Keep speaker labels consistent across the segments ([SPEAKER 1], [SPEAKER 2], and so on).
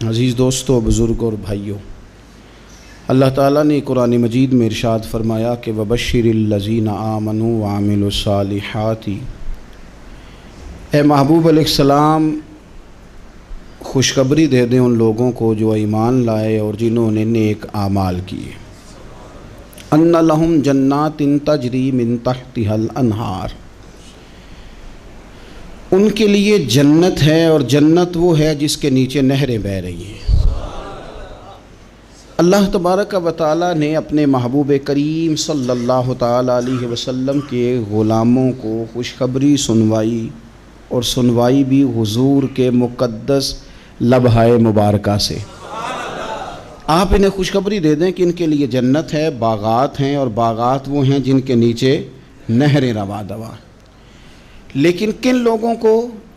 [SPEAKER 1] عزیز دوستو، بزرگ اور بھائیوں، اللہ تعالیٰ نے قرآن مجید میں ارشاد فرمایا کہ وَبَشِّرِ الَّذِينَ آمَنُوا وَعَمِلُوا الصَّالِحَاتِ، اے محبوب علیہ السلام خوشخبری دے دیں ان لوگوں کو جو ایمان لائے اور جنہوں نے نیک اعمال کیے، اَنَّ لَهُمْ جَنَّاتٍ تَجْرِي مِن تَحْتِهَا الْأَنْهَارُ، ان کے لیے جنت ہے، اور جنت وہ ہے جس کے نیچے نہریں بہہ رہی ہیں۔ اللہ تبارک و تعالیٰ نے اپنے محبوب کریم صلی اللہ تعالیٰ علیہ وسلم کے غلاموں کو خوشخبری سنوائی، اور سنوائی بھی حضور کے مقدس لبہائے مبارکہ سے۔ آپ انہیں خوشخبری دے دیں کہ ان کے لیے جنت ہے، باغات ہیں، اور باغات وہ ہیں جن کے نیچے نہریں رواں دواں۔ لیکن کن لوگوں کو؟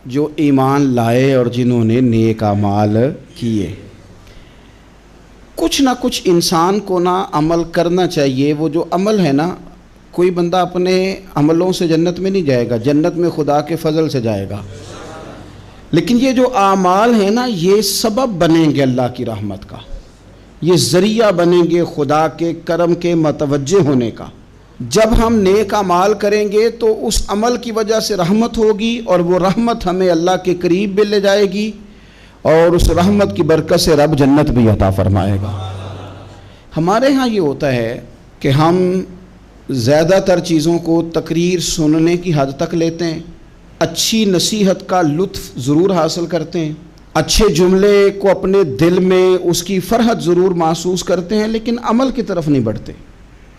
[SPEAKER 1] جو ایمان لائے اور جنہوں نے نیک اعمال کیے۔ کچھ نہ کچھ انسان کو نہ عمل کرنا چاہیے۔ وہ جو عمل ہے نا، کوئی بندہ اپنے عملوں سے جنت میں نہیں جائے گا، جنت میں خدا کے فضل سے جائے گا۔ لیکن یہ جو اعمال ہیں نا، یہ سبب بنیں گے اللہ کی رحمت کا، یہ ذریعہ بنیں گے خدا کے کرم کے متوجہ ہونے کا۔ جب ہم نیک اعمال کریں گے تو اس عمل کی وجہ سے رحمت ہوگی، اور وہ رحمت ہمیں اللہ کے قریب بھی لے جائے گی، اور اس رحمت کی برکت سے رب جنت بھی عطا فرمائے گا۔ ہمارے ہاں یہ ہوتا ہے کہ ہم زیادہ تر چیزوں کو تقریر سننے کی حد تک لیتے ہیں، اچھی نصیحت کا لطف ضرور حاصل کرتے ہیں، اچھے جملے کو اپنے دل میں اس کی فرحت ضرور محسوس کرتے ہیں، لیکن عمل کی طرف نہیں بڑھتے۔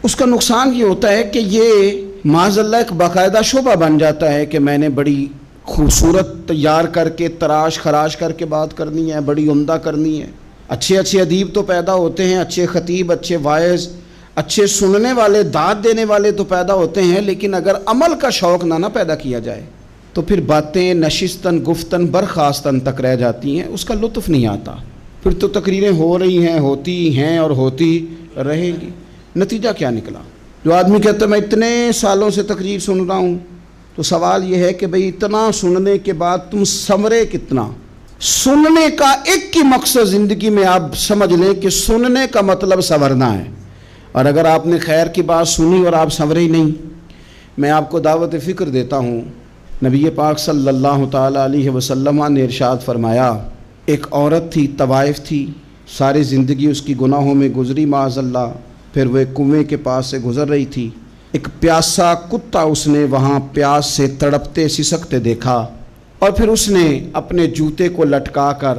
[SPEAKER 1] اس کا نقصان یہ ہوتا ہے کہ یہ معاذ اللہ ایک باقاعدہ شعبہ بن جاتا ہے کہ میں نے بڑی خوبصورت تیار کر کے تراش خراش کر کے بات کرنی ہے، بڑی عمدہ کرنی ہے۔ اچھے ادیب تو پیدا ہوتے ہیں، اچھے خطیب، اچھے واعظ، اچھے سننے والے، داد دینے والے تو پیدا ہوتے ہیں، لیکن اگر عمل کا شوق نہ پیدا کیا جائے تو پھر باتیں نشستن گفتن برخاستن تک رہ جاتی ہیں، اس کا لطف نہیں آتا۔ پھر تو تقریریں ہو رہی ہیں، ہوتی ہیں اور ہوتی رہیں گی۔ نتیجہ کیا نکلا؟ جو آدمی کہتا ہے میں اتنے سالوں سے تقریر سن رہا ہوں، تو سوال یہ ہے کہ بھئی اتنا سننے کے بعد تم سنورے کتنا؟ سننے کا ایک ہی مقصد زندگی میں آپ سمجھ لیں کہ سننے کا مطلب سنورنا ہے، اور اگر آپ نے خیر کی بات سنی اور آپ سنورے ہی نہیں، میں آپ کو دعوت فکر دیتا ہوں۔ نبی پاک صلی اللہ تعالیٰ علیہ وسلم نے ارشاد فرمایا، ایک عورت تھی، طوائف تھی، ساری زندگی اس کی گناہوں میں گزری معاذ اللہ۔ پھر وہ ایک کنویں کے پاس سے گزر رہی تھی، ایک پیاسا کتا اس نے وہاں پیاس سے تڑپتے سسکتے دیکھا، اور پھر اس نے اپنے جوتے کو لٹکا کر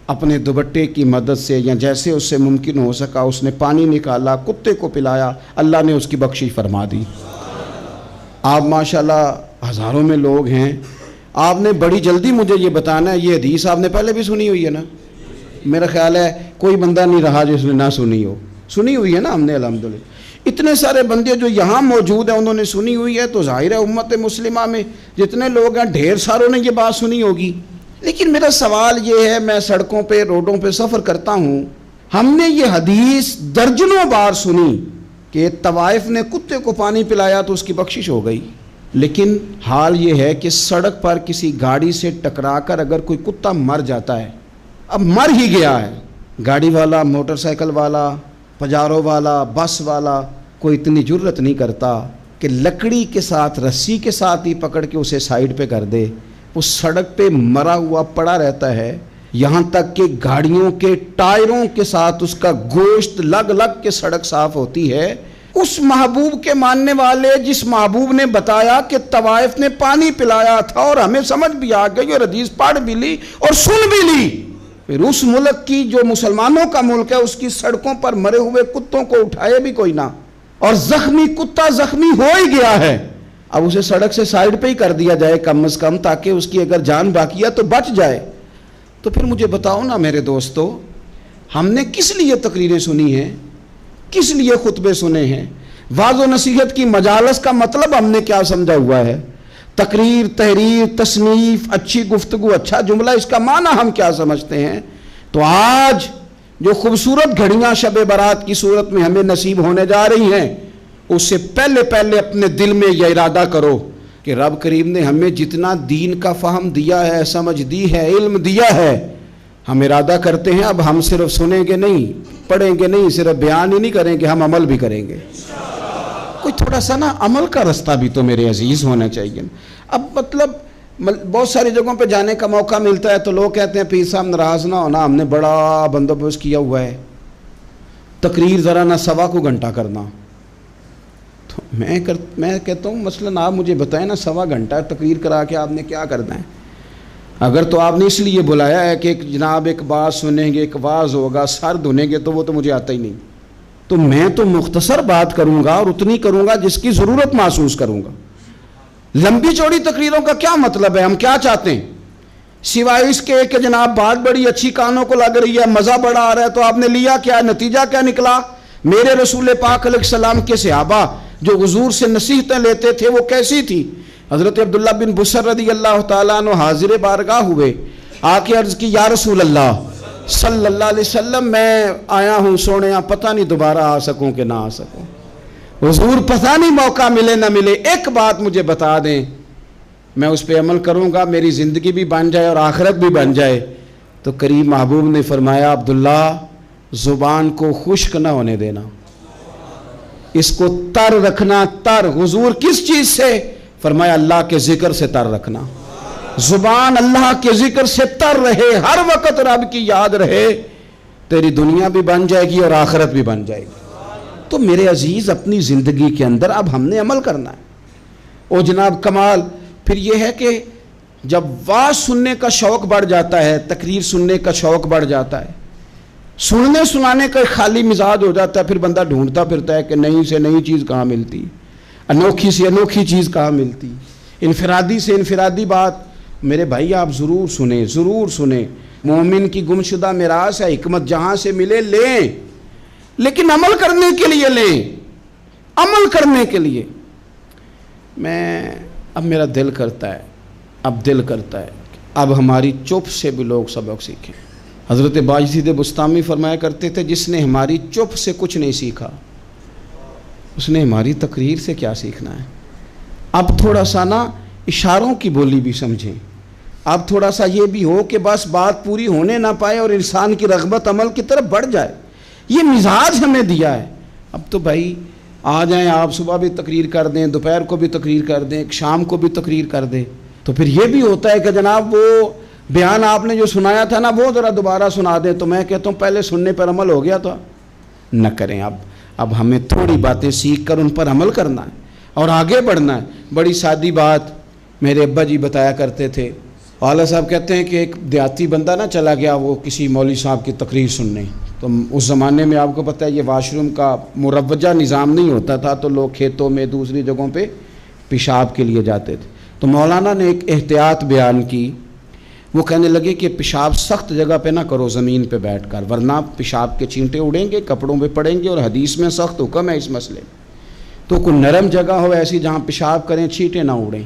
[SPEAKER 1] اپنے دوپٹے کی مدد سے یا جیسے اس سے ممکن ہو سکا اس نے پانی نکالا، کتے کو پلایا، اللہ نے اس کی بخشش فرما دی۔ آپ ماشاءاللہ ہزاروں میں لوگ ہیں، آپ نے بڑی جلدی مجھے یہ بتانا ہے، یہ حدیث آپ نے پہلے بھی سنی ہوئی ہے نا؟ میرا خیال ہے کوئی بندہ نہیں رہا جس نے نہ سنی ہو۔ سنی ہوئی ہے نا ہم نے الحمدللہ۔ اتنے سارے بندے جو یہاں موجود ہیں انہوں نے سنی ہوئی ہے، تو ظاہر ہے امت مسلمہ میں جتنے لوگ ہیں ڈھیر ساروں نے یہ بات سنی ہوگی۔ لیکن میرا سوال یہ ہے، میں سڑکوں پہ روڈوں پہ سفر کرتا ہوں، ہم نے یہ حدیث درجنوں بار سنی کہ طوائف نے کتے کو پانی پلایا تو اس کی بخشش ہو گئی، لیکن حال یہ ہے کہ سڑک پر کسی گاڑی سے ٹکرا کر اگر کوئی کتا مر جاتا ہے، اب مر ہی گیا ہے، گاڑی والا، موٹر سائیکل والا، پجارو والا، بس والا کوئی اتنی جرت نہیں کرتا کہ لکڑی کے ساتھ، رسی کے ساتھ ہی پکڑ کے اسے سائیڈ پہ کر دے۔ وہ سڑک پہ مرا ہوا پڑا رہتا ہے، یہاں تک کہ گاڑیوں کے ٹائروں کے ساتھ اس کا گوشت لگ لگ کے سڑک صاف ہوتی ہے۔ اس محبوب کے ماننے والے جس محبوب نے بتایا کہ طوائف نے پانی پلایا تھا، اور ہمیں سمجھ بھی آ گئی اور حدیث پڑھ بھی لی اور سن بھی لی، پھر اس ملک کی جو مسلمانوں کا ملک ہے اس کی سڑکوں پر مرے ہوئے کتوں کو اٹھائے بھی کوئی نہ، اور زخمی کتا زخمی ہو ہی گیا ہے، اب اسے سڑک سے سائیڈ پہ ہی کر دیا جائے کم از کم، تاکہ اس کی اگر جان باقی ہے تو بچ جائے۔ تو پھر مجھے بتاؤ نا میرے دوستو، ہم نے کس لیے تقریریں سنی ہیں، کس لیے خطبے سنے ہیں؟ واعظ و نصیحت کی مجالس کا مطلب ہم نے کیا سمجھا ہوا ہے؟ تقریر، تحریر، تصنیف، اچھی گفتگو، اچھا جملہ، اس کا معنی ہم کیا سمجھتے ہیں؟ تو آج جو خوبصورت گھڑیاں شب برات کی صورت میں ہمیں نصیب ہونے جا رہی ہیں، اس سے پہلے اپنے دل میں یہ ارادہ کرو کہ رب کریم نے ہمیں جتنا دین کا فہم دیا ہے، سمجھ دی ہے، علم دیا ہے، ہم ارادہ کرتے ہیں اب ہم صرف سنیں گے نہیں، پڑھیں گے نہیں، صرف بیان ہی نہیں کریں گے، ہم عمل بھی کریں گے۔ کوئی تھوڑا سا نا عمل کا رستہ بھی تو میرے عزیز ہونا چاہیے۔ اب مطلب بہت ساری جگہوں پہ جانے کا موقع ملتا ہے تو لوگ کہتے ہیں پیر صاحب ناراض نہ ہونا، ہم نے بڑا بندوبست کیا ہوا ہے، تقریر ذرا نہ 1.25 گھنٹہ کرنا۔ تو میں کہتا ہوں مثلاً آپ مجھے بتائیں نا 1.25 گھنٹہ تقریر کرا کے آپ نے کیا کرنا ہے؟ اگر تو آپ نے اس لیے بلایا ہے کہ جناب ایک بات سنیں گے، ایک واعظ ہوگا، سر دھنیں گے، تو وہ تو مجھے آتا ہی نہیں، تو میں تو مختصر بات کروں گا اور اتنی کروں گا جس کی ضرورت محسوس کروں گا۔ لمبی چوڑی تقریروں کا کیا مطلب ہے؟ ہم کیا چاہتے ہیں سوائے اس کے کہ جناب بات بڑی اچھی کانوں کو لگ رہی ہے، مزہ بڑا آ رہا ہے، تو آپ نے لیا کیا؟ نتیجہ کیا نکلا؟ میرے رسول پاک علیہ السلام کے صحابہ جو حضور سے نصیحتیں لیتے تھے وہ کیسی تھی؟ حضرت عبداللہ بن بصر رضی اللہ تعالیٰ عنہ حاضر بارگاہ ہوئے، آ کے عرض کی یا رسول اللہ صلی اللہ علیہ وسلم، میں آیا ہوں سونے، پتہ نہیں دوبارہ آ سکوں کہ نہ آ سکوں، حضور پتہ نہیں موقع ملے نہ ملے، ایک بات مجھے بتا دیں، میں اس پہ عمل کروں گا، میری زندگی بھی بن جائے اور آخرت بھی بن جائے۔ تو کریم محبوب نے فرمایا عبداللہ زبان کو خشک نہ ہونے دینا، اس کو تر رکھنا۔ تر حضور کس چیز سے؟ فرمایا اللہ کے ذکر سے تر رکھنا، زبان اللہ کے ذکر سے تر رہے، ہر وقت رب کی یاد رہے، تیری دنیا بھی بن جائے گی اور آخرت بھی بن جائے گی۔ تو میرے عزیز اپنی زندگی کے اندر اب ہم نے عمل کرنا ہے۔ او جناب کمال پھر یہ ہے کہ جب واعظ سننے کا شوق بڑھ جاتا ہے، تقریر سننے کا شوق بڑھ جاتا ہے، سننے سنانے کا خالی مزاج ہو جاتا ہے، پھر بندہ ڈھونڈتا پھرتا ہے کہ نئی سے نئی چیز کہاں ملتی، انوکھی سے انوکھی چیز کہاں ملتی، انفرادی سے انفرادی بات۔ میرے بھائی آپ ضرور سنیں، ضرور سنیں، مومن کی گمشدہ میراث ہے، حکمت جہاں سے ملے لیں، لیکن عمل کرنے کے لیے لیں، عمل کرنے کے لیے۔ اب میرا دل کرتا ہے اب ہماری چپ سے بھی لوگ سبق سیکھیں۔ حضرت باجید بستامی فرمایا کرتے تھے جس نے ہماری چپ سے کچھ نہیں سیکھا اس نے ہماری تقریر سے کیا سیکھنا ہے۔ اب تھوڑا سا نا اشاروں کی بولی بھی سمجھیں، اب تھوڑا سا یہ بھی ہو کہ بس بات پوری ہونے نہ پائے اور انسان کی رغبت عمل کی طرف بڑھ جائے، یہ مزاج ہمیں دیا ہے۔ اب تو بھائی آ جائیں آپ، صبح بھی تقریر کر دیں، دوپہر کو بھی تقریر کر دیں، شام کو بھی تقریر کر دیں، تو پھر یہ بھی ہوتا ہے کہ جناب وہ بیان آپ نے جو سنایا تھا نا وہ ذرا دوبارہ سنا دیں، تو میں کہتا ہوں پہلے سننے پر عمل ہو گیا تھا، نہ کریں۔ اب ہمیں تھوڑی باتیں سیکھ کر ان پر عمل کرنا ہے اور آگے بڑھنا ہے۔ بڑی سادی بات میرے ابا جی بتایا کرتے تھے، والا صاحب کہتے ہیں کہ ایک دیہاتی بندہ نہ چلا گیا وہ کسی مولوی صاحب کی تقریر سننے، تو اس زمانے میں آپ کو پتہ ہے یہ واش روم کا مروجہ نظام نہیں ہوتا تھا، تو لوگ کھیتوں میں دوسری جگہوں پہ پیشاب کے لیے جاتے تھے۔ تو مولانا نے ایک احتیاط بیان کی، وہ کہنے لگے کہ پیشاب سخت جگہ پہ نہ کرو زمین پہ بیٹھ کر، ورنہ پیشاب کے چینٹے اڑیں گے، کپڑوں پہ پڑیں گے، اور حدیث میں سخت حکم ہے اس مسئلے میں۔ تو کوئی نرم جگہ ہو ایسی جہاں پیشاب کریں چینٹے نہ اڑیں۔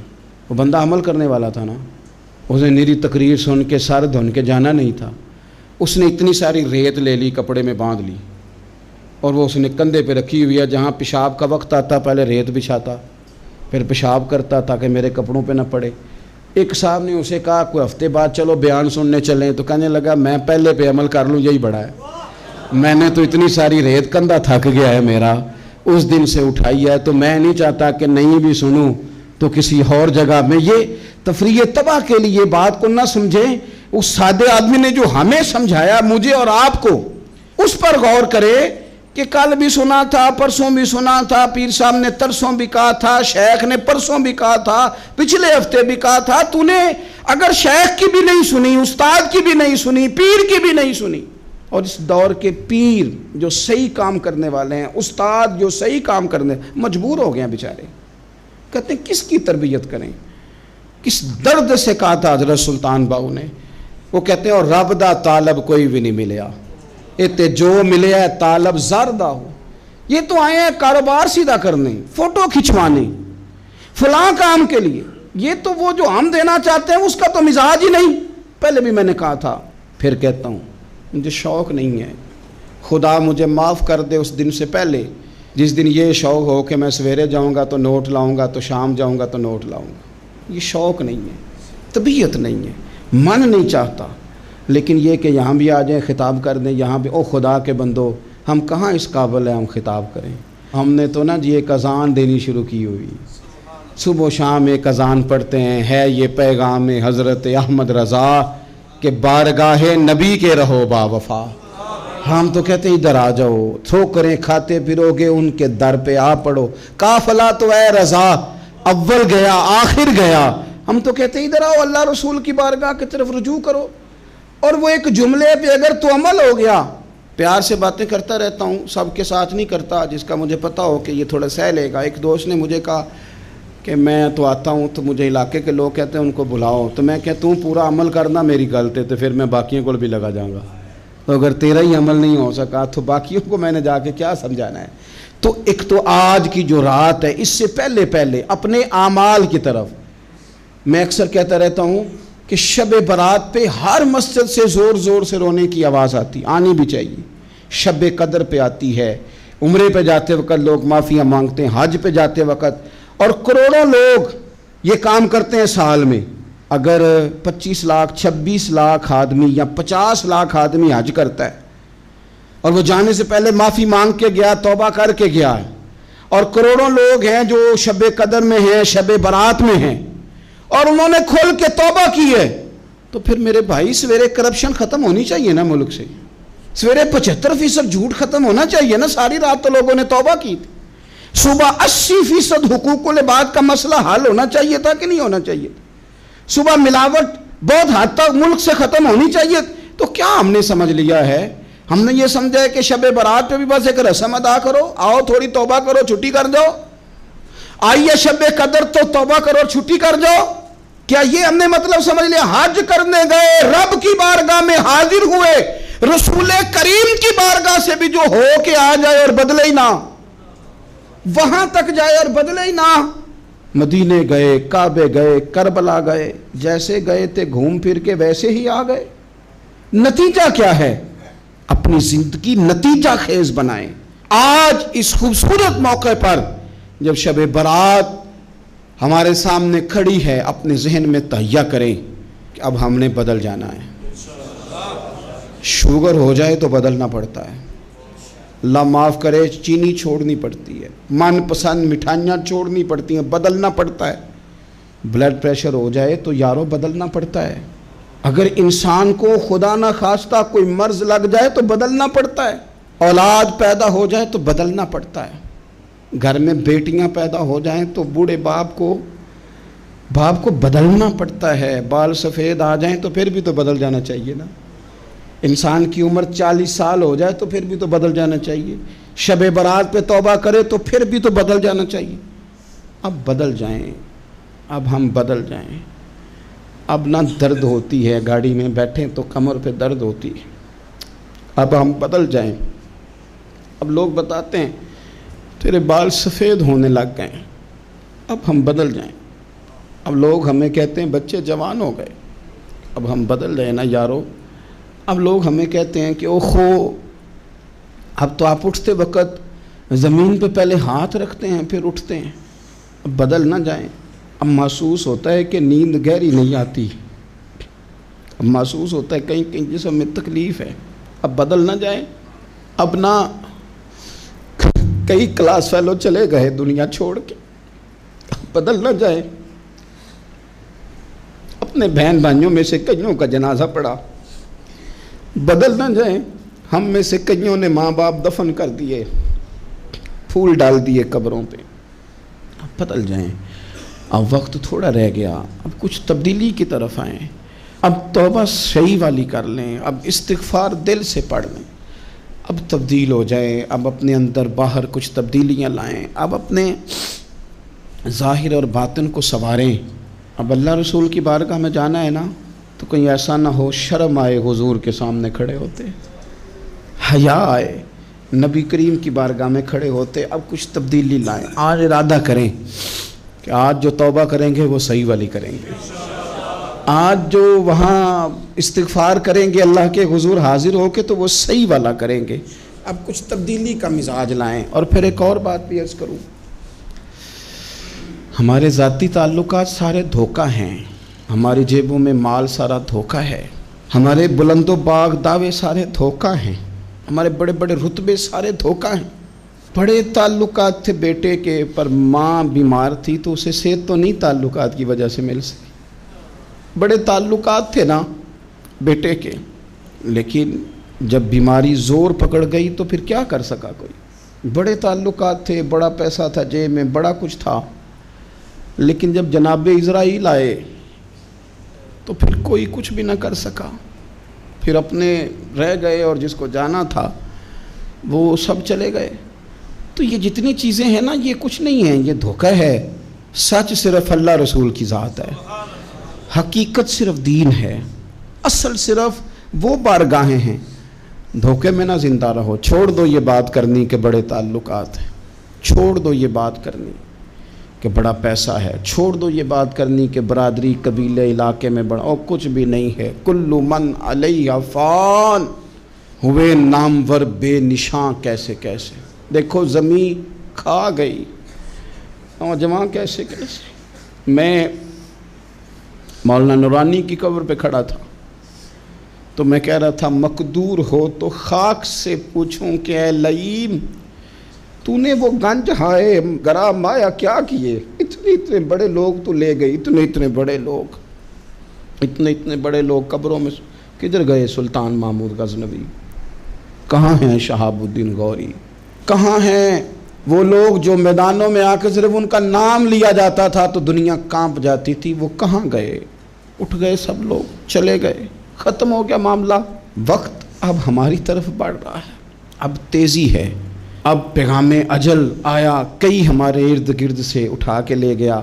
[SPEAKER 1] وہ بندہ عمل کرنے والا تھا نا، اس نے میری تقریر سن کے سر دھن کے جانا نہیں تھا، اس نے اتنی ساری ریت لے لی، کپڑے میں باندھ لی، اور وہ اس نے کندھے پہ رکھی ہوئی ہے، جہاں پیشاب کا وقت آتا پہلے ریت بچھاتا، پھر پیشاب کرتا تاکہ میرے کپڑوں پہ نہ پڑے۔ ایک صاحب نے اسے کہا کوئی ہفتے بعد چلو بیان سننے چلیں، تو کہنے لگا میں پہلے پہ عمل کر لوں یہی بڑا ہے، میں نے تو اتنی ساری ریت کندھا تھک گیا ہے میرا، اس دن سے اٹھائی ہے، تو میں نہیں چاہتا کہ نہیں بھی سنوں تو کسی اور جگہ میں۔ یہ تفریح تباہ کے لیے بات کو نہ سمجھیں، اس سادے آدمی نے جو ہمیں سمجھایا مجھے اور آپ کو، اس پر غور کرے کہ کل بھی سنا تھا، پرسوں بھی سنا تھا، پیر صاحب نے ترسوں بھی کہا تھا، شیخ نے پرسوں بھی کہا تھا، پچھلے ہفتے بھی کہا تھا، تو نے اگر شیخ کی بھی نہیں سنی، استاد کی بھی نہیں سنی، پیر کی بھی نہیں سنی، اور اس دور کے پیر جو صحیح کام کرنے والے ہیں، استاد جو صحیح کام کرنے مجبور ہو گئے ہیں بیچارے، کہتے ہیں کس کی تربیت کریں، کس درد سے کہا تھا حضرت سلطان باؤ نے، وہ کہتے ہیں اور رب دا طالب کوئی بھی نہیں ملیا، اتے جو ملے ہے طالب زردہ ہو۔ یہ تو آئے ہیں کاروبار سیدھا کرنے، فوٹو کھچوانے، فلاں کام کے لیے، یہ تو وہ جو ہم دینا چاہتے ہیں اس کا تو مزاج ہی نہیں۔ پہلے بھی میں نے کہا تھا، پھر کہتا ہوں، مجھے شوق نہیں ہے، خدا مجھے معاف کر دے اس دن سے پہلے جس دن یہ شوق ہو کہ میں سویرے جاؤں گا تو نوٹ لاؤں گا، تو شام جاؤں گا تو نوٹ لاؤں گا۔ یہ شوق نہیں ہے، طبیعت نہیں ہے، من نہیں چاہتا، لیکن یہ کہ یہاں بھی آ جائیں خطاب کر دیں یہاں بھی، او خدا کے بندو ہم کہاں اس قابل ہیں ہم خطاب کریں؟ ہم نے تو نا جی ایک اذان دینی شروع کی ہوئی، صبح و شام ایک اذان پڑھتے ہیں، ہے یہ پیغام حضرت احمد رضا کہ بارگاہ نبی کے رہو با وفا۔ ہم تو کہتے ہیں ادھر آ جاؤ، ٹھوکریں کھاتے پھرو گے ان کے در پہ آ پڑو، قافلہ تو اے رضا اول گیا آخر گیا۔ ہم تو کہتے ہیں ادھر آؤ اللہ رسول کی بارگاہ کی طرف رجوع کرو۔ اور وہ ایک جملے پہ اگر تو عمل ہو گیا، پیار سے باتیں کرتا رہتا ہوں، سب کے ساتھ نہیں کرتا، جس کا مجھے پتا ہو کہ یہ تھوڑا سہ لے گا۔ ایک دوست نے مجھے کہا کہ میں تو آتا ہوں تو مجھے علاقے کے لوگ کہتے ہیں ان کو بلاؤ، تو میں کہتا ہوں پورا عمل کرنا میری غلط ہے تو پھر میں باقیوں کو بھی لگا جاؤں گا، تو اگر تیرا ہی عمل نہیں ہو سکا تو باقیوں کو میں نے جا کے کیا سمجھانا ہے؟ تو ایک تو آج کی جو رات ہے اس سے پہلے اپنے اعمال کی طرف، میں اکثر کہتا رہتا ہوں کہ شب برات پہ ہر مسجد سے زور زور سے رونے کی آواز آنی بھی چاہیے۔ شب قدر پہ آتی ہے، عمرے پہ جاتے وقت لوگ معافیاں مانگتے ہیں، حج پہ جاتے وقت، اور کروڑوں لوگ یہ کام کرتے ہیں سال میں۔ اگر 25 لاکھ 26 لاکھ آدمی یا 50 لاکھ آدمی حج کرتا ہے اور وہ جانے سے پہلے معافی مانگ کے گیا، توبہ کر کے گیا ہے، اور کروڑوں لوگ ہیں جو شب قدر میں ہیں، شب برات میں ہیں، اور انہوں نے کھل کے توبہ کی ہے، تو پھر میرے بھائی سویرے کرپشن ختم ہونی چاہیے نا ملک سے، سویرے 75% جھوٹ ختم ہونا چاہیے نا۔ ساری رات تو لوگوں نے توبہ کی تھی، صبح 80% حقوق العباد کا مسئلہ حل ہونا چاہیے تھا کہ نہیں ہونا چاہیے تھا؟ صبح ملاوٹ بہت حد تک ملک سے ختم ہونی چاہیے۔ تو کیا ہم نے سمجھ لیا ہے؟ ہم نے یہ سمجھا ہے کہ شب برات پہ بھی بس ایک رسم ادا کرو، آؤ تھوڑی توبہ کرو چھٹی کر جاؤ، آئیے شب قدر تو توبہ کرو چھٹی کر جاؤ۔ کیا یہ ہم نے مطلب سمجھ لیا؟ حج کرنے گئے، رب کی بارگاہ میں حاضر ہوئے، رسول کریم کی بارگاہ سے بھی جو ہو کے آ جائے اور بدلے ہی نہ، وہاں تک جائے اور بدلے ہی نہ۔ مدینے گئے، کعبے گئے، کربلا گئے، جیسے گئے تھے گھوم پھر کے ویسے ہی آ گئے۔ نتیجہ کیا ہے؟ اپنی زندگی نتیجہ خیز بنائیں۔ آج اس خوبصورت موقع پر جب شب برات ہمارے سامنے کھڑی ہے، اپنے ذہن میں تہیہ کریں کہ اب ہم نے بدل جانا ہے۔ شوگر ہو جائے تو بدلنا پڑتا ہے، اللہ معاف کرے، چینی چھوڑنی پڑتی ہے، من پسند مٹھائیاں چھوڑنی پڑتی ہیں، بدلنا پڑتا ہے۔ بلڈ پریشر ہو جائے تو یارو بدلنا پڑتا ہے۔ اگر انسان کو خدا نہ خواستہ کوئی مرض لگ جائے تو بدلنا پڑتا ہے۔ اولاد پیدا ہو جائے تو بدلنا پڑتا ہے۔ گھر میں بیٹیاں پیدا ہو جائیں تو بوڑھے باپ کو بدلنا پڑتا ہے۔ بال سفید آ جائیں تو پھر بھی تو بدل جانا چاہیے نا۔ انسان کی عمر 40 سال ہو جائے تو پھر بھی تو بدل جانا چاہیے۔ شب برات پہ توبہ کرے تو پھر بھی تو بدل جانا چاہیے۔ اب بدل جائیں، اب ہم بدل جائیں۔ اب نہ درد ہوتی ہے، گاڑی میں بیٹھیں تو کمر پہ درد ہوتی ہے، اب ہم بدل جائیں۔ اب لوگ بتاتے ہیں تیرے بال سفید ہونے لگ گئے، اب ہم بدل جائیں۔ اب لوگ ہمیں کہتے ہیں بچے جوان ہو گئے، اب ہم بدل جائیں نا یارو۔ اب لوگ ہمیں کہتے ہیں کہ اوخو اب تو آپ اٹھتے وقت زمین پہ پہلے ہاتھ رکھتے ہیں پھر اٹھتے ہیں، اب بدل نہ جائیں۔ اب محسوس ہوتا ہے کہ نیند گہری نہیں آتی، اب محسوس ہوتا ہے کہیں کہیں جسم میں تکلیف ہے، اب بدل نہ جائیں۔ اب نہ کئی کلاس فیلو چلے گئے دنیا چھوڑ کے، اب بدل نہ جائیں۔ اپنے بہن بھائیوں میں سے کئیوں کا جنازہ پڑا، بدل نہ جائیں۔ ہم میں سے کئیوں نے ماں باپ دفن کر دیے، پھول ڈال دیے قبروں پہ، اب بدل جائیں۔ اب وقت تھوڑا رہ گیا، اب کچھ تبدیلی کی طرف آئیں، اب توبہ صحیح والی کر لیں، اب استغفار دل سے پڑھ لیں، اب تبدیل ہو جائیں، اب اپنے اندر باہر کچھ تبدیلیاں لائیں، اب اپنے ظاہر اور باطن کو سنواریں۔ اب اللہ رسول کی بارگاہ میں جانا ہے نا تو کہیں ایسا نہ ہو شرم آئے حضور کے سامنے کھڑے ہوتے، حیا آئے نبی کریم کی بارگاہ میں کھڑے ہوتے۔ اب کچھ تبدیلی لائیں، آج ارادہ کریں کہ آج جو توبہ کریں گے وہ صحیح والی کریں گے، آج جو وہاں استغفار کریں گے اللہ کے حضور حاضر ہو کے تو وہ صحیح والا کریں گے۔ اب کچھ تبدیلی کا مزاج لائیں۔ اور پھر ایک اور بات بھی عرض کروں، ہمارے ذاتی تعلقات سارے دھوکہ ہیں، ہماری جیبوں میں مال سارا دھوکہ ہے، ہمارے بلند و باغ دعوے سارے دھوکہ ہیں، ہمارے بڑے بڑے رتبے سارے دھوکہ ہیں۔ بڑے تعلقات تھے بیٹے کے، پر ماں بیمار تھی تو اسے صحت تو نہیں تعلقات کی وجہ سے مل سکی۔ بڑے تعلقات تھے نا بیٹے کے، لیکن جب بیماری زور پکڑ گئی تو پھر کیا کر سکا کوئی؟ بڑے تعلقات تھے، بڑا پیسہ تھا جیب میں، بڑا کچھ تھا، لیکن جب جناب اسرائیل آئے تو پھر کوئی کچھ بھی نہ کر سکا، پھر اپنے رہ گئے، اور جس کو جانا تھا وہ سب چلے گئے۔ تو یہ جتنی چیزیں ہیں نا، یہ کچھ نہیں ہیں، یہ دھوکہ ہے۔ سچ صرف اللہ رسول کی ذات ہے، حقیقت صرف دین ہے، اصل صرف وہ بارگاہیں ہیں۔ دھوکے میں نہ زندہ رہو، چھوڑ دو یہ بات کرنی کہ بڑے تعلقات ہیں، چھوڑ دو یہ بات کرنی کہ بڑا پیسہ ہے، چھوڑ دو یہ بات کرنی کہ برادری قبیلے علاقے میں بڑا، اور کچھ بھی نہیں ہے۔ کل من علیہ فان، ہوئے نامور بے نشاں کیسے کیسے۔ دیکھو زمین کھا گئی، نوجوان کیسے کیسے۔ میں مولانا نورانی کی قبر پہ کھڑا تھا تو میں کہہ رہا تھا مقدور ہو تو خاک سے پوچھوں کہ اے لئیم تو نے وہ گنج ہائے گرا مایا کیا کیے؟ اتنے بڑے لوگ تو لے گئی، اتنے بڑے لوگ قبروں میں کدھر گئے؟ سلطان محمود غزنوی کہاں ہیں؟ شہاب الدین غوری کہاں ہیں؟ وہ لوگ جو میدانوں میں آ کے صرف ان کا نام لیا جاتا تھا تو دنیا کانپ جاتی تھی، وہ کہاں گئے؟ اٹھ گئے سب لوگ، چلے گئے، ختم ہو گیا معاملہ۔ وقت اب ہماری طرف بڑھ رہا ہے، اب تیزی ہے، اب پیغام اجل آیا، کئی ہمارے ارد گرد سے اٹھا کے لے گیا،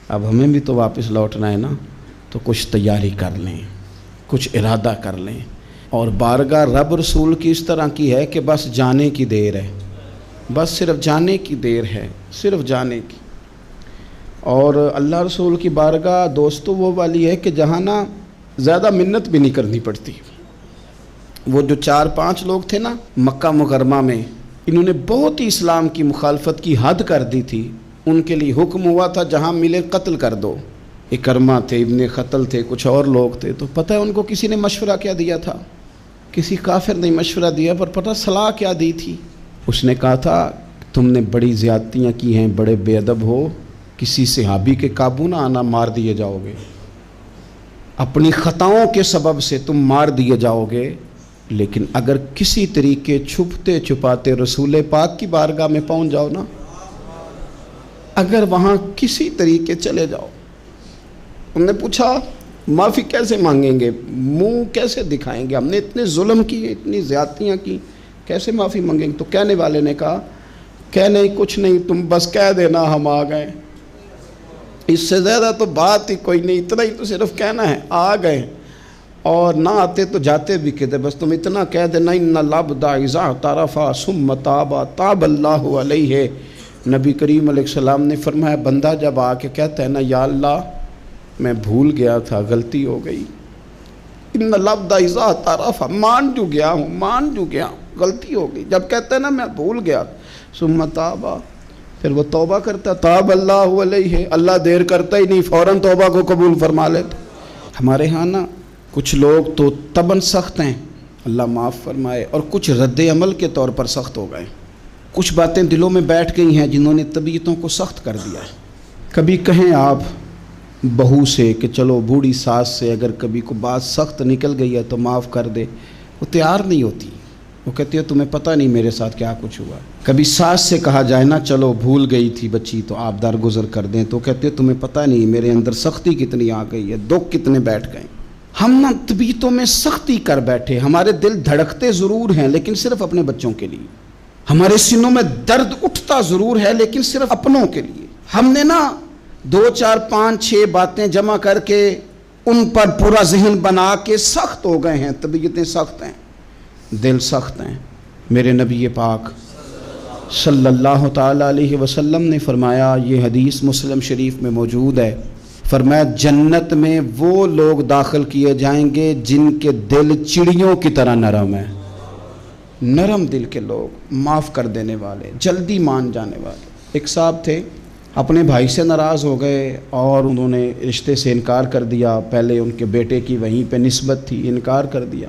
[SPEAKER 1] اب ہمیں بھی تو واپس لوٹنا ہے نا، تو کچھ تیاری کر لیں، کچھ ارادہ کر لیں۔ اور بارگاہ رب رسول کی اس طرح کی ہے کہ بس جانے کی دیر ہے، بس صرف جانے کی دیر ہے، صرف جانے کی۔ اور اللہ رسول کی بارگاہ دوستو وہ والی ہے کہ جہاں نا زیادہ منت بھی نہیں کرنی پڑتی۔ وہ جو 4-5 لوگ تھے نا مکہ مکرمہ میں، انہوں نے بہت ہی اسلام کی مخالفت کی حد کر دی تھی، ان کے لیے حکم ہوا تھا جہاں ملے قتل کر دو۔ اکرمہ تھے، ابن قتل تھے، کچھ اور لوگ تھے، تو پتہ ہے ان کو کسی نے مشورہ کیا دیا تھا؟ کسی کافر نے مشورہ دیا، پر پتہ صلاح کیا دی تھی؟ اس نے کہا تھا تم نے بڑی زیادتیاں کی ہیں، بڑے بے ادب ہو، کسی صحابی کے قابو نہ آنا، مار دیے جاؤ گے، اپنی خطاؤں کے سبب سے تم مار دیے جاؤ گے، لیکن اگر کسی طریقے چھپتے چھپاتے رسول پاک کی بارگاہ میں پہنچ جاؤ نا، اگر وہاں کسی طریقے چلے جاؤ۔ انہوں نے پوچھا معافی کیسے مانگیں گے، منہ کیسے دکھائیں گے، ہم نے اتنے ظلم کیے، اتنی زیادتیاں کی، کیسے معافی مانگیں گے؟ تو کہنے والے نے کہا کہ نہیں کچھ نہیں، تم بس کہہ دینا ہم آ گئے، اس سے زیادہ تو بات ہی کوئی نہیں، اتنا ہی تو صرف کہنا ہے آ گئے، اور نہ آتے تو جاتے بھی کہتے، بس تم اتنا کہہ دینا ان العبد اذا اعترف ثم تاب تاب اللہ علیہ۔ نبی کریم علیہ السلام نے فرمایا بندہ جب آ کے کہتا ہے نا یا اللہ میں بھول گیا تھا، غلطی ہو گئی، ان العبد اذا اعترف، مان جو گیا ہوں، مان جو گیا ہوں، غلطی ہو گئی، جب کہتا ہے نا میں بھول گیا، ثم تاب، پھر وہ توبہ کرتا، تاب اللہ علیہ، اللہ دیر کرتا ہی نہیں، فوراً توبہ کو قبول فرما لیتا۔ ہمارے ہاں نا کچھ لوگ تو تباً سخت ہیں، اللہ معاف فرمائے، اور کچھ رد عمل کے طور پر سخت ہو گئے، کچھ باتیں دلوں میں بیٹھ گئی ہیں جنہوں نے طبیعتوں کو سخت کر دیا ہے۔ کبھی کہیں آپ بہو سے کہ چلو بوڑھی ساس سے اگر کبھی کو بات سخت نکل گئی ہے تو معاف کر دے، وہ تیار نہیں ہوتی، وہ کہتی ہے تمہیں پتہ نہیں میرے ساتھ کیا کچھ ہوا۔ کبھی ساس سے کہا جائے نا چلو بھول گئی تھی بچی تو آپ درگزر کر دیں، تو کہتے ہیں تمہیں پتہ نہیں میرے اندر سختی کتنی آ گئی ہے، دکھ کتنے بیٹھ گئے۔ ہم نا طبیعتوں میں سختی کر بیٹھے، ہمارے دل دھڑکتے ضرور ہیں لیکن صرف اپنے بچوں کے لیے، ہمارے سینوں میں درد اٹھتا ضرور ہے لیکن صرف اپنوں کے لیے۔ ہم نے نا 2 4 5 6 باتیں جمع کر کے ان پر پورا ذہن بنا کے سخت ہو گئے ہیں، طبیعتیں سخت ہیں، دل سخت ہیں۔ میرے نبی پاک صلی اللہ تعالی علیہ وسلم نے فرمایا، یہ حدیث مسلم شریف میں موجود ہے، فرمایا جنت میں وہ لوگ داخل کیے جائیں گے جن کے دل چڑیوں کی طرح نرم ہیں، نرم دل کے لوگ، معاف کر دینے والے، جلدی مان جانے والے۔ ایک صاحب تھے اپنے بھائی سے ناراض ہو گئے اور انہوں نے رشتے سے انکار کر دیا. پہلے ان کے بیٹے کی وہیں پہ نسبت تھی, انکار کر دیا.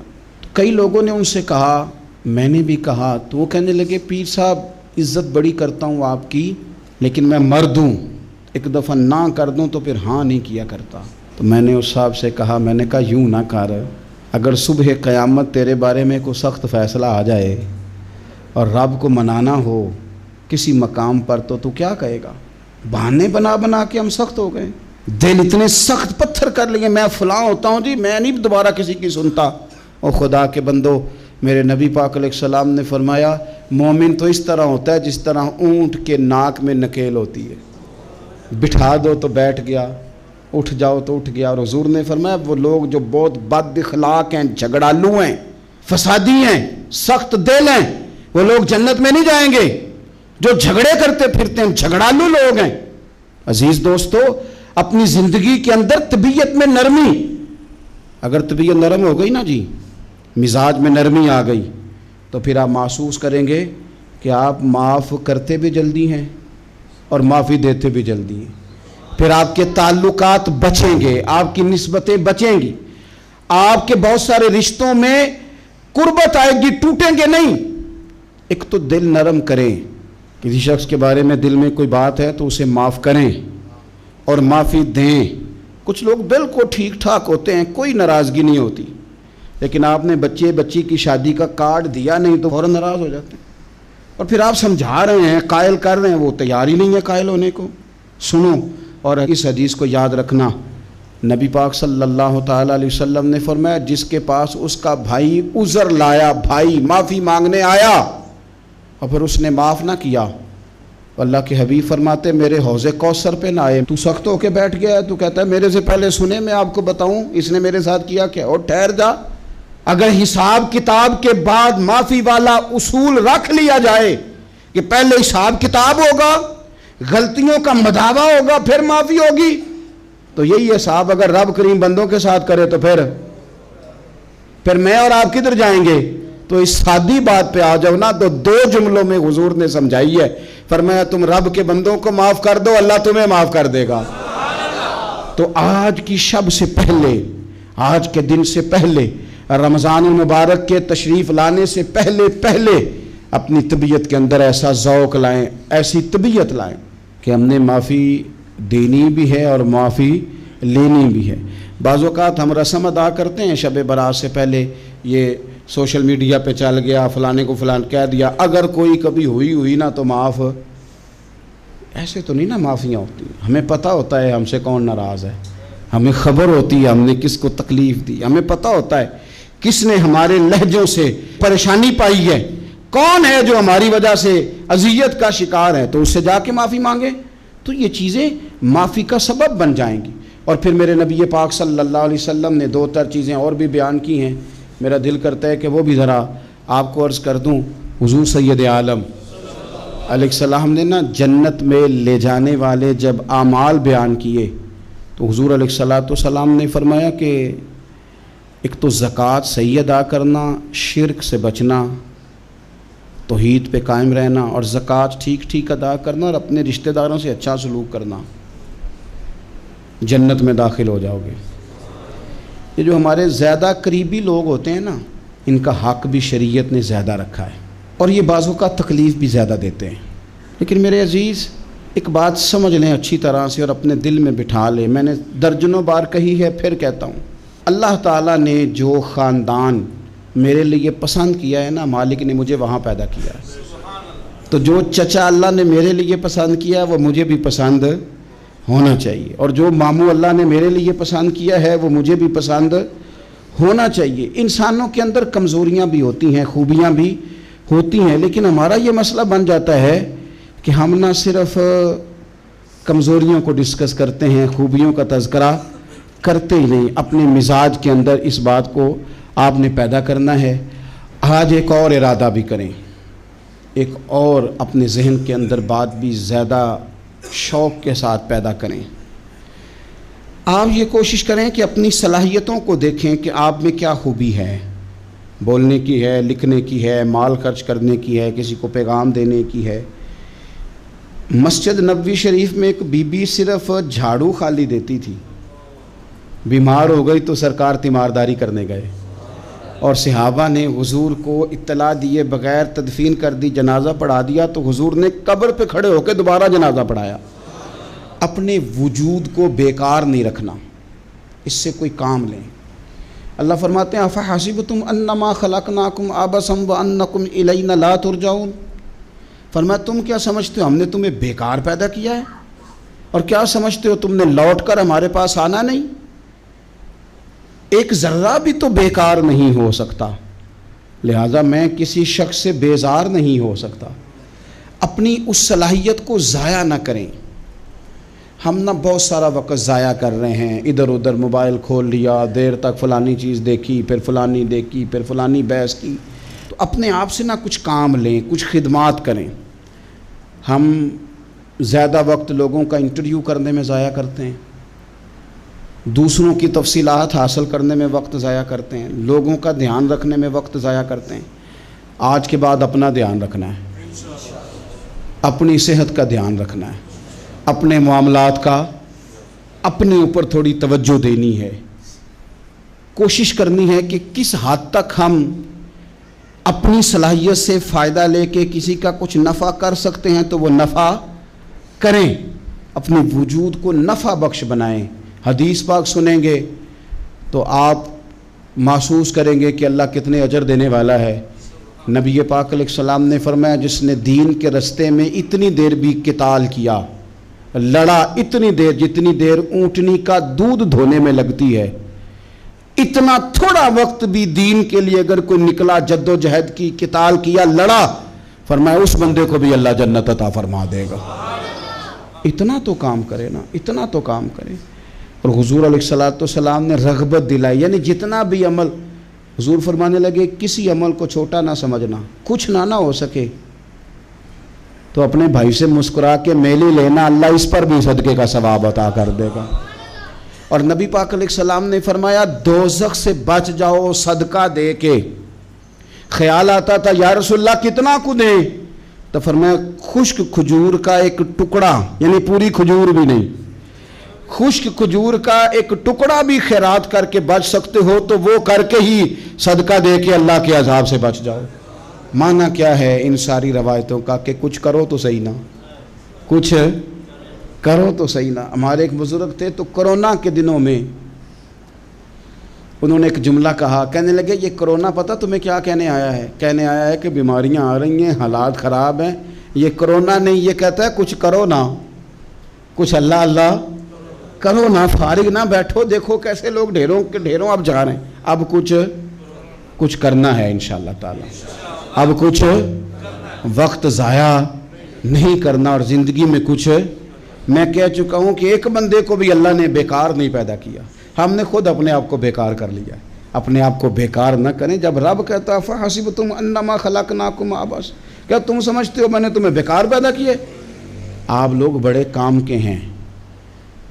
[SPEAKER 1] کئی لوگوں نے ان سے کہا, میں نے بھی کہا, تو وہ کہنے لگے پیر صاحب عزت بڑی کرتا ہوں آپ کی, لیکن میں مرد ہوں, ایک دفعہ نہ کر دوں تو پھر ہاں نہیں کیا کرتا. تو میں نے اس صاحب سے کہا, میں نے کہا یوں نہ کر, اگر صبح قیامت تیرے بارے میں کوئی سخت فیصلہ آ جائے اور رب کو منانا ہو کسی مقام پر تو کیا کہے گا؟ بہانے بنا بنا کے ہم سخت ہو گئے, دل اتنے سخت پتھر کر لیے, میں فلاں ہوتا ہوں جی, میں نہیں دوبارہ کسی کی سنتا. اور خدا کے بندو, میرے نبی پاک علیہ السلام نے فرمایا مومن تو اس طرح ہوتا ہے جس طرح اونٹ کے ناک میں نکیل ہوتی ہے, بٹھا دو تو بیٹھ گیا, اٹھ جاؤ تو اٹھ گیا. اور حضور نے فرمایا وہ لوگ جو بہت بد اخلاق ہیں, جھگڑالو ہیں, فسادی ہیں, سخت دل ہیں, وہ لوگ جنت میں نہیں جائیں گے. جو جھگڑے کرتے پھرتے ہیں جھگڑالو لوگ ہیں. عزیز دوستو, اپنی زندگی کے اندر طبیعت میں نرمی, اگر طبیعت نرم ہو گئی نا جی, مزاج میں نرمی آ گئی, تو پھر آپ محسوس کریں گے کہ آپ معاف کرتے بھی جلدی ہیں اور معافی دیتے بھی جلدی ہیں. پھر آپ کے تعلقات بچیں گے, آپ کی نسبتیں بچیں گی, آپ کے بہت سارے رشتوں میں قربت آئے گی, ٹوٹیں گے نہیں. ایک تو دل نرم کریں, کسی شخص کے بارے میں دل میں کوئی بات ہے تو اسے معاف کریں اور معافی دیں. کچھ لوگ بالکل ٹھیک ٹھاک ہوتے ہیں, کوئی ناراضگی نہیں ہوتی, لیکن آپ نے بچی کی شادی کا کارڈ دیا نہیں تو فوراً ناراض ہو جاتے ہیں. اور پھر آپ سمجھا رہے ہیں, قائل کر رہے ہیں, وہ تیار ہی نہیں ہے قائل ہونے کو. سنو, اور اس حدیث کو یاد رکھنا, نبی پاک صلی اللہ تعالیٰ علیہ وسلم نے فرمایا جس کے پاس اس کا بھائی عذر لایا, بھائی معافی مانگنے آیا اور پھر اس نے معاف نہ کیا, اللہ کے حبیب فرماتے میرے حوض کوثر پہ نہ آئے. تو سخت ہو کے بیٹھ گیا ہے, تو کہتا ہے میرے سے پہلے سنے, میں آپ کو بتاؤں اس نے میرے ساتھ کیا کیا. اور ٹھہر جا, اگر حساب کتاب کے بعد معافی والا اصول رکھ لیا جائے کہ پہلے حساب کتاب ہوگا, غلطیوں کا مداوع ہوگا, پھر معافی ہوگی, تو یہی حساب اگر رب کریم بندوں کے ساتھ کرے تو پھر میں اور آپ کدھر جائیں گے. تو اس سادی بات پہ آ جاؤ نا, تو 2 جملوں میں حضور نے سمجھائی ہے. فرمایا تم رب کے بندوں کو معاف کر دو, اللہ تمہیں معاف کر دے گا. تو آج کی شب سے پہلے, آج کے دن سے پہلے, رمضان المبارک کے تشریف لانے سے پہلے اپنی طبیعت کے اندر ایسا ذوق لائیں, ایسی طبیعت لائیں کہ ہم نے معافی دینی بھی ہے اور معافی لینی بھی ہے. بعض اوقات ہم رسم ادا کرتے ہیں شب برات سے پہلے, یہ سوشل میڈیا پہ چل گیا, فلانے کو فلان کہہ دیا, اگر کوئی کبھی ہوئی نا تو معاف. ایسے تو نہیں نا معافیاں ہوتی. ہمیں پتہ ہوتا ہے ہم سے کون ناراض ہے, ہمیں خبر ہوتی ہے ہم نے کس کو تکلیف دی, ہمیں پتہ ہوتا ہے کس نے ہمارے لہجوں سے پریشانی پائی ہے, کون ہے جو ہماری وجہ سے اذیت کا شکار ہے, تو اس سے جا کے معافی مانگے. تو یہ چیزیں معافی کا سبب بن جائیں گی. اور پھر میرے نبی پاک صلی اللہ علیہ وسلم نے 2-4 چیزیں اور بھی بیان کی ہیں, میرا دل کرتا ہے کہ وہ بھی ذرا آپ کو عرض کر دوں. حضور سید عالم علیہ السلام نے نا جنت میں لے جانے والے جب اعمال بیان کیے تو حضور علیہ السلام نے فرمایا کہ ایک تو زکوٰۃ صحیح ادا کرنا, شرک سے بچنا, توحید پہ قائم رہنا, اور زکوٰۃ ٹھیک ادا کرنا, اور اپنے رشتہ داروں سے اچھا سلوک کرنا, جنت میں داخل ہو جاؤ گے. یہ جو ہمارے زیادہ قریبی لوگ ہوتے ہیں نا, ان کا حق بھی شریعت نے زیادہ رکھا ہے, اور یہ بعضوں کا تکلیف بھی زیادہ دیتے ہیں. لیکن میرے عزیز ایک بات سمجھ لیں اچھی طرح سے اور اپنے دل میں بٹھا لیں, میں نے درجنوں بار کہی ہے, پھر کہتا ہوں, اللہ تعالیٰ نے جو خاندان میرے لیے پسند کیا ہے نا, مالک نے مجھے وہاں پیدا کیا ہے. تو جو چچا اللہ نے میرے لیے پسند کیا وہ مجھے بھی پسند ہونا چاہیے, اور جو ماموں اللہ نے میرے لیے پسند کیا ہے وہ مجھے بھی پسند ہونا چاہیے. انسانوں کے اندر کمزوریاں بھی ہوتی ہیں, خوبیاں بھی ہوتی ہیں, لیکن ہمارا یہ مسئلہ بن جاتا ہے کہ ہم نہ صرف کمزوریوں کو ڈسکس کرتے ہیں, خوبیوں کا تذکرہ کرتے ہی نہیں. اپنے مزاج کے اندر اس بات کو آپ نے پیدا کرنا ہے. آج ایک اور ارادہ بھی کریں, ایک اور اپنے ذہن کے اندر بات بھی زیادہ شوق کے ساتھ پیدا کریں. آپ یہ کوشش کریں کہ اپنی صلاحیتوں کو دیکھیں کہ آپ میں کیا خوبی ہے, بولنے کی ہے, لکھنے کی ہے, مال خرچ کرنے کی ہے, کسی کو پیغام دینے کی ہے. مسجد نبوی شریف میں ایک بی بی صرف جھاڑو خالی دیتی تھی، بیمار ہو گئی تو سرکار تیمارداری کرنے گئے، اور صحابہ نے حضور کو اطلاع دیے بغیر تدفین کر دی، جنازہ پڑھا دیا، تو حضور نے قبر پہ کھڑے ہو کے دوبارہ جنازہ پڑھایا۔ اپنے وجود کو بیکار نہیں رکھنا، اس سے کوئی کام لیں۔ اللہ فرماتے ہیں افحسبتم انما خلقناکم عبثا وانکم الینا لا ترجعون، فرمایا تم کیا سمجھتے ہو ہم نے تمہیں بیکار پیدا کیا ہے، اور کیا سمجھتے ہو تم نے لوٹ کر ہمارے پاس آنا نہیں؟ ایک ذرہ بھی تو بیکار نہیں ہو سکتا، لہذا میں کسی شخص سے بیزار نہیں ہو سکتا۔ اپنی اس صلاحیت کو ضائع نہ کریں۔ ہم نہ بہت سارا وقت ضائع کر رہے ہیں، ادھر ادھر موبائل کھول لیا، دیر تک فلانی چیز دیکھی، پھر فلانی دیکھی، پھر فلانی بحث کی۔ تو اپنے آپ سے نہ کچھ کام لیں، کچھ خدمات کریں۔ ہم زیادہ وقت لوگوں کا انٹرویو کرنے میں ضائع کرتے ہیں، دوسروں کی تفصیلات حاصل کرنے میں وقت ضائع کرتے ہیں، لوگوں کا دھیان رکھنے میں وقت ضائع کرتے ہیں۔ آج کے بعد اپنا دھیان رکھنا ہے، اپنی صحت کا دھیان رکھنا ہے، اپنے معاملات کا اپنے اوپر تھوڑی توجہ دینی ہے، کوشش کرنی ہے کہ کس حد تک ہم اپنی صلاحیت سے فائدہ لے کے کسی کا کچھ نفع کر سکتے ہیں تو وہ نفع کریں، اپنے وجود کو نفع بخش بنائیں۔ حدیث پاک سنیں گے تو آپ محسوس کریں گے کہ اللہ کتنے اجر دینے والا ہے۔ نبی پاک علیہ السلام نے فرمایا جس نے دین کے رستے میں اتنی دیر بھی قتال کیا، لڑا اتنی دیر جتنی دیر اونٹنی کا دودھ دھونے میں لگتی ہے، اتنا تھوڑا وقت بھی دین کے لیے اگر کوئی نکلا، جد و جہد کی، قتال کیا، لڑا، فرمایا اس بندے کو بھی اللہ جنت عطا فرما دے گا۔ اتنا تو کام کرے نا، اتنا تو کام کرے۔ اور حضور علیہ السلام نے رغبت دلائی، یعنی جتنا بھی عمل، حضور فرمانے لگے کسی عمل کو چھوٹا نہ سمجھنا، کچھ نہ ہو سکے تو اپنے بھائی سے مسکرا کے میلی لینا، اللہ اس پر بھی صدقے کا ثواب عطا کر دے گا۔ اور نبی پاک علیہ السلام نے فرمایا دوزخ سے بچ جاؤ صدقہ دے کے۔ خیال آتا تھا یا رسول اللہ کتنا کو دیں؟ تو فرمایا خشک کھجور کا ایک ٹکڑا، یعنی پوری کھجور بھی نہیں، خشک کھجور کا ایک ٹکڑا بھی خیرات کر کے بچ سکتے ہو تو وہ کر کے ہی صدقہ دے کے اللہ کے عذاب سے بچ جاؤ۔ معنی کیا ہے ان ساری روایتوں کا کہ کچھ کرو تو صحیح نہ، کچھ کرو تو صحیح نہ۔ ہمارے ایک بزرگ تھے تو کرونا کے دنوں میں انہوں نے ایک جملہ کہا، کہنے لگے یہ کرونا پتہ تمہیں کیا کہنے آیا ہے؟ کہنے آیا ہے کہ بیماریاں آ رہی ہیں، حالات خراب ہیں، یہ کرونا نہیں، یہ کہتا ہے کچھ کرو نا، کچھ اللہ اللہ کرو نا، فارغ نہ بیٹھو، دیکھو کیسے لوگ ڈھیروں کے ڈھیروں اب جا رہے ہیں، اب کچھ کرنا ہے انشاءاللہ تعالی، اب کچھ وقت ضائع نہیں کرنا، اور زندگی میں کچھ، میں کہہ چکا ہوں کہ ایک بندے کو بھی اللہ نے بیکار نہیں پیدا کیا، ہم نے خود اپنے آپ کو بیکار کر لیا۔ اپنے آپ کو بیکار نہ کریں۔ جب رب کہتا ہے فحسبتم انما خلقناکم عبث، کیا تم سمجھتے ہو میں نے تمہیں بیکار پیدا کیے؟ آپ لوگ بڑے کام کے ہیں،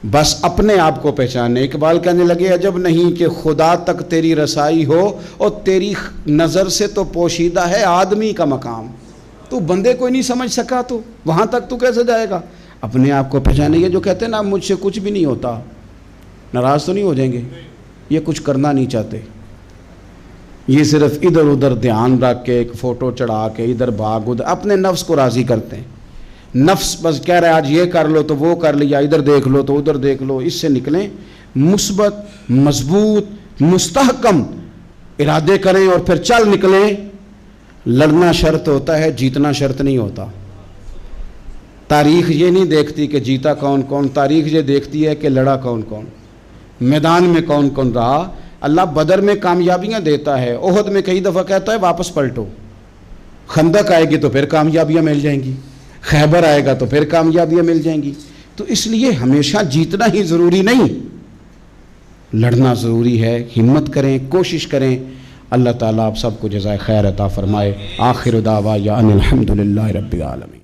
[SPEAKER 1] بس اپنے آپ کو پہچانے۔ اقبال کہنے لگے عجب نہیں کہ خدا تک تیری رسائی ہو، اور تیری نظر سے تو پوشیدہ ہے آدمی کا مقام، تو بندے کوئی نہیں سمجھ سکا تو وہاں تک تو کیسے جائے گا؟ اپنے آپ کو پہچانے۔ یہ جو کہتے ہیں نا مجھ سے کچھ بھی نہیں ہوتا، ناراض تو نہیں ہو جائیں گے؟ یہ کچھ کرنا نہیں چاہتے، یہ صرف ادھر ادھر دھیان رکھ کے ایک فوٹو چڑھا کے ادھر بھاگ ادھر اپنے نفس کو راضی کرتے ہیں۔ نفس بس کہہ رہا ہے آج یہ کر لو تو وہ کر لیا، ادھر دیکھ لو تو ادھر دیکھ لو۔ اس سے نکلیں، مثبت، مضبوط، مستحکم ارادے کریں اور پھر چل نکلیں۔ لڑنا شرط ہوتا ہے، جیتنا شرط نہیں ہوتا۔ تاریخ یہ نہیں دیکھتی کہ جیتا کون کون، تاریخ یہ دیکھتی ہے کہ لڑا کون کون، میدان میں کون کون رہا۔ اللہ بدر میں کامیابیاں دیتا ہے، احد میں کئی دفعہ کہتا ہے واپس پلٹو، خندق آئے گی تو پھر کامیابیاں مل جائیں گی، خیبر آئے گا تو پھر کامیابیاں مل جائیں گی۔ تو اس لیے ہمیشہ جیتنا ہی ضروری نہیں، لڑنا ضروری ہے۔ ہمت کریں، کوشش کریں۔ اللہ تعالیٰ آپ سب کو جزائے خیر عطا فرمائے۔ آخر دعوانا ان الحمد للہ رب العالمین۔